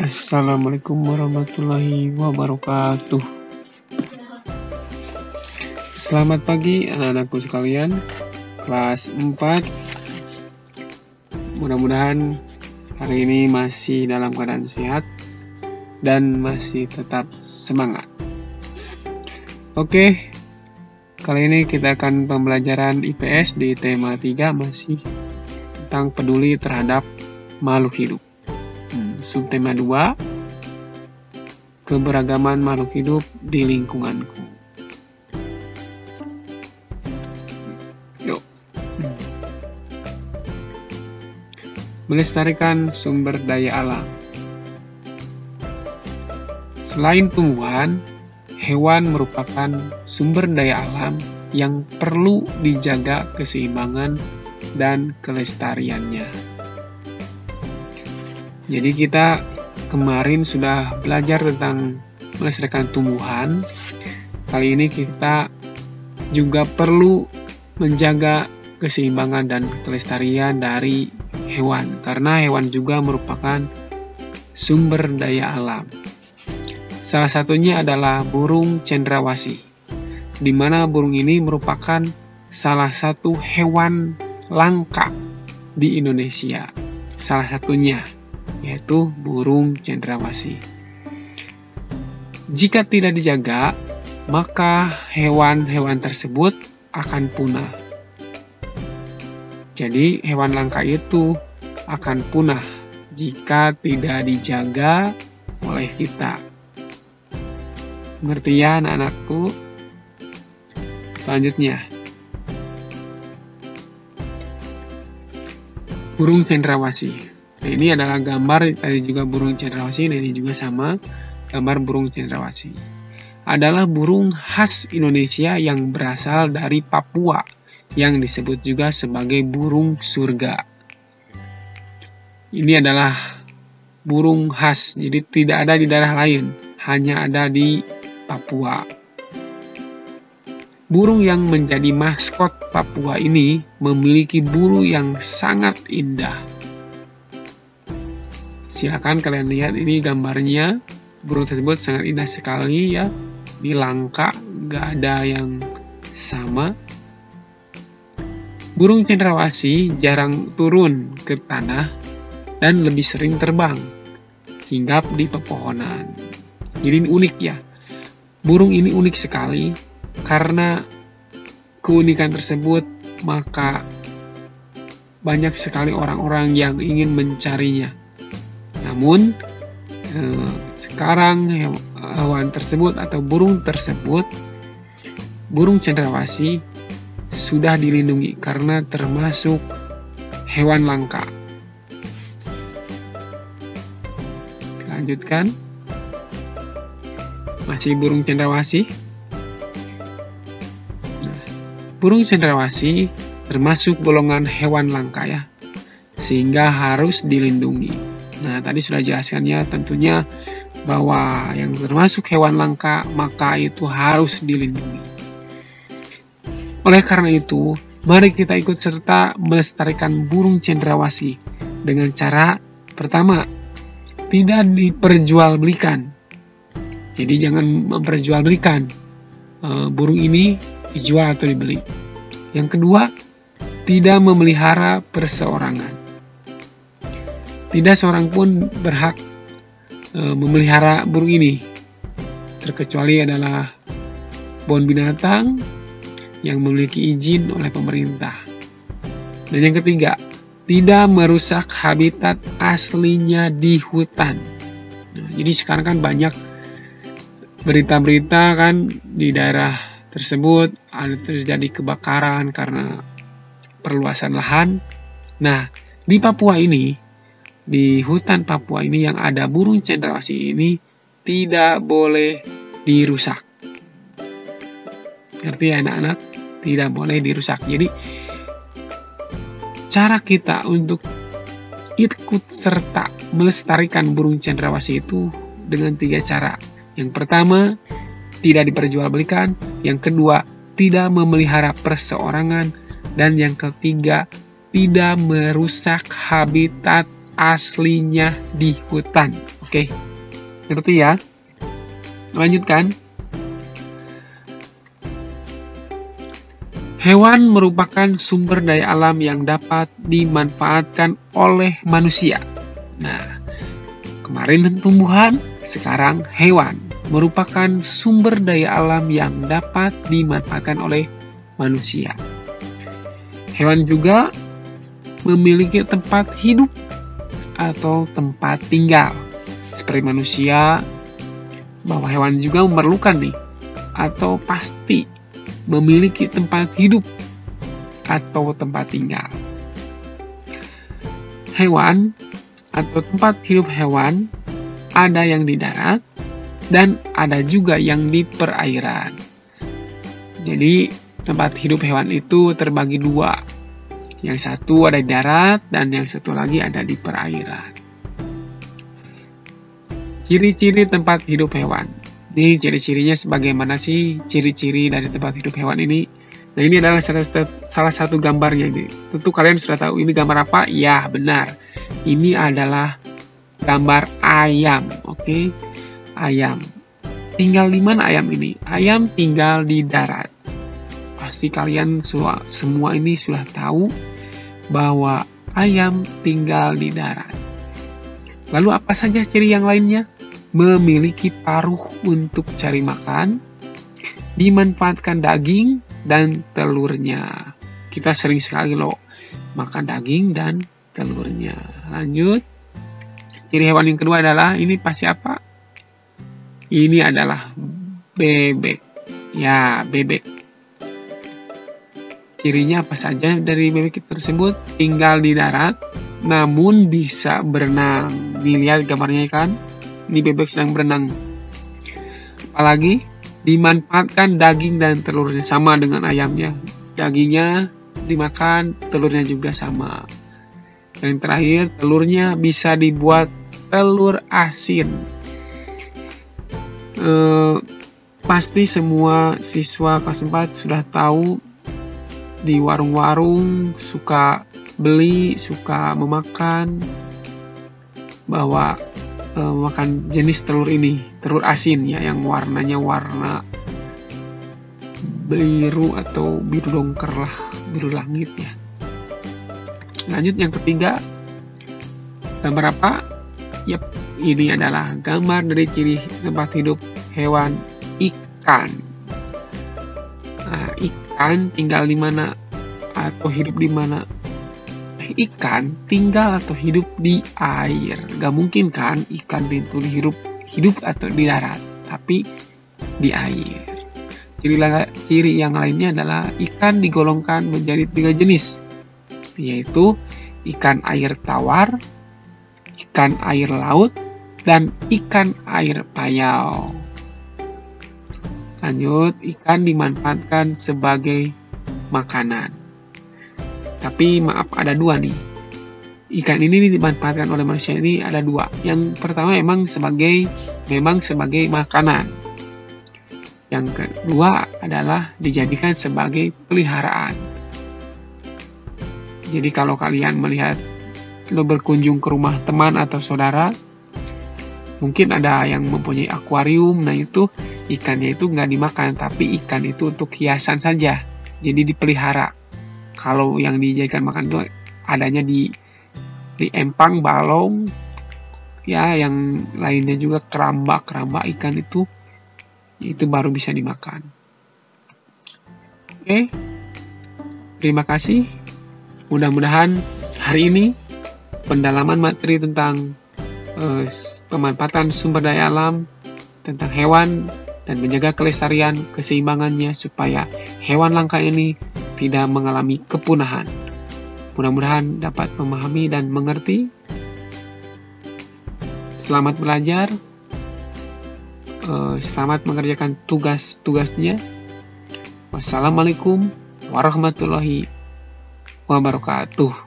Assalamualaikum warahmatullahi wabarakatuh. Selamat pagi anak-anakku sekalian, kelas 4. Mudah-mudahan hari ini masih dalam keadaan sehat dan masih tetap semangat. Oke, kali ini kita akan pembelajaran IPS di tema 3 masih tentang peduli terhadap makhluk hidup. Subtema 2, keberagaman makhluk hidup di lingkunganku. Yuk. Melestarikan sumber daya alam. Selain tumbuhan, hewan merupakan sumber daya alam yang perlu dijaga keseimbangan dan kelestariannya. Jadi kita kemarin sudah belajar tentang melestarikan tumbuhan. Kali ini kita juga perlu menjaga keseimbangan dan kelestarian dari hewan, karena hewan juga merupakan sumber daya alam. Salah satunya adalah burung cendrawasih, di mana burung ini merupakan salah satu hewan langka di Indonesia. Salah satunya yaitu burung cendrawasih. Jika tidak dijaga, maka hewan-hewan tersebut akan punah. Jadi hewan langka itu akan punah jika tidak dijaga oleh kita. Mengerti ya anak-anakku? Selanjutnya, burung cendrawasih. Nah, ini adalah gambar, tadi juga burung cendrawasih, nah ini juga sama, gambar burung cendrawasih. Adalah burung khas Indonesia yang berasal dari Papua, yang disebut juga sebagai burung surga. Ini adalah burung khas, jadi tidak ada di daerah lain, hanya ada di Papua. Burung yang menjadi maskot Papua ini memiliki bulu yang sangat indah. Silakan kalian lihat, ini gambarnya. Burung tersebut sangat indah sekali ya. Ini langka, gak ada yang sama. Burung cendrawasih jarang turun ke tanah dan lebih sering terbang, hinggap di pepohonan. Jadi ini unik ya. Burung ini unik sekali, karena keunikan tersebut maka banyak sekali orang-orang yang ingin mencarinya. Namun sekarang hewan tersebut atau burung tersebut, burung cendrawasih, sudah dilindungi karena termasuk hewan langka. Lanjutkan. Masih burung cendrawasih. Nah, burung cendrawasih termasuk golongan hewan langka ya, sehingga harus dilindungi. Nah, tadi sudah jelaskannya tentunya bahwa yang termasuk hewan langka maka itu harus dilindungi. Oleh karena itu, mari kita ikut serta melestarikan burung cendrawasih dengan cara pertama, tidak diperjualbelikan. Jadi jangan memperjualbelikan burung ini dijual atau dibeli. Yang kedua, tidak memelihara perseorangan. Tidak seorang pun berhak memelihara burung ini, terkecuali adalah kebun binatang yang memiliki izin oleh pemerintah. Dan yang ketiga, tidak merusak habitat aslinya di hutan. Nah, jadi sekarang kan banyak berita-berita kan di daerah tersebut ada terjadi kebakaran karena perluasan lahan. Nah, di Papua ini, di hutan Papua ini yang ada burung cendrawasih ini tidak boleh dirusak. Ngerti ya anak-anak? Tidak boleh dirusak. Jadi cara kita untuk ikut serta melestarikan burung cendrawasih itu dengan 3 cara. Yang pertama, tidak diperjualbelikan. Yang kedua, tidak memelihara perseorangan. Dan yang ketiga, tidak merusak habitat aslinya di hutan. Oke, ngerti ya? Lanjutkan. Hewan merupakan sumber daya alam yang dapat dimanfaatkan oleh manusia. Nah, kemarin tumbuhan, sekarang hewan merupakan sumber daya alam yang dapat dimanfaatkan oleh manusia. Hewan juga memiliki tempat hidup atau tempat tinggal. Seperti manusia, bahwa hewan juga memerlukan atau pasti memiliki tempat hidup atau tempat tinggal. Hewan atau tempat hidup hewan ada yang di darat dan ada juga yang di perairan. Jadi tempat hidup hewan itu terbagi dua. Yang satu ada di darat dan yang satu lagi ada di perairan. Ciri-ciri tempat hidup hewan. Ini ciri-cirinya sebagaimana sih ciri-ciri dari tempat hidup hewan ini. Nah, ini adalah salah satu gambarnya ini. Tentu kalian sudah tahu ini gambar apa? Ya, benar. Ini adalah gambar ayam. Oke, ayam. Tinggal di mana ayam ini? Ayam tinggal di darat. Pasti kalian semua ini sudah tahu bahwa ayam tinggal di darat. Lalu apa saja ciri yang lainnya? Memiliki paruh untuk cari makan, dimanfaatkan daging dan telurnya. Kita sering sekali makan daging dan telurnya. Lanjut. Ciri hewan yang kedua adalah, ini pasti apa? Ini adalah bebek. Ya, bebek. Cirinya apa saja dari bebek tersebut? Tinggal di darat, namun bisa berenang. Dilihat gambarnya kan? Ini bebek sedang berenang. Apalagi dimanfaatkan daging dan telurnya, sama dengan ayamnya. Dagingnya dimakan, telurnya juga sama. Yang terakhir, telurnya bisa dibuat telur asin. Pasti semua siswa kelas 4 sudah tahu, di warung-warung suka beli, suka memakan, bahwa makan jenis telur ini, telur asin ya, yang warnanya warna biru atau biru dongker lah, biru langit ya. Lanjut yang ketiga, gambar apa? Yap, ini adalah gambar dari ciri tempat hidup hewan ikan. Nah, ikan tinggal di mana atau hidup di mana? Ikan tinggal atau hidup di air. Gak mungkin kan ikan itu hidup atau di darat, tapi di air. Ciri yang lainnya adalah ikan digolongkan menjadi 3 jenis, yaitu ikan air tawar, ikan air laut, dan ikan air payau. Lanjut, ikan dimanfaatkan sebagai makanan. Tapi maaf, ada 2 nih. Ikan ini dimanfaatkan oleh manusia ini ada 2. Yang pertama memang sebagai makanan. Yang kedua adalah dijadikan sebagai peliharaan. Jadi kalau kalian melihat berkunjung ke rumah teman atau saudara, mungkin ada yang mempunyai akuarium. Nah, itu ikannya itu nggak dimakan, tapi ikan itu untuk hiasan saja. Jadi dipelihara. Kalau yang dijadikan makan itu adanya di empang, balong, ya, yang lainnya juga keramba ikan itu baru bisa dimakan. Oke, terima kasih. Mudah-mudahan hari ini pendalaman materi tentang pemanfaatan sumber daya alam, tentang hewan, dan menjaga kelestarian keseimbangannya supaya hewan langka ini tidak mengalami kepunahan. Mudah-mudahan dapat memahami dan mengerti. Selamat belajar. Selamat mengerjakan tugas-tugasnya. Wassalamualaikum warahmatullahi wabarakatuh.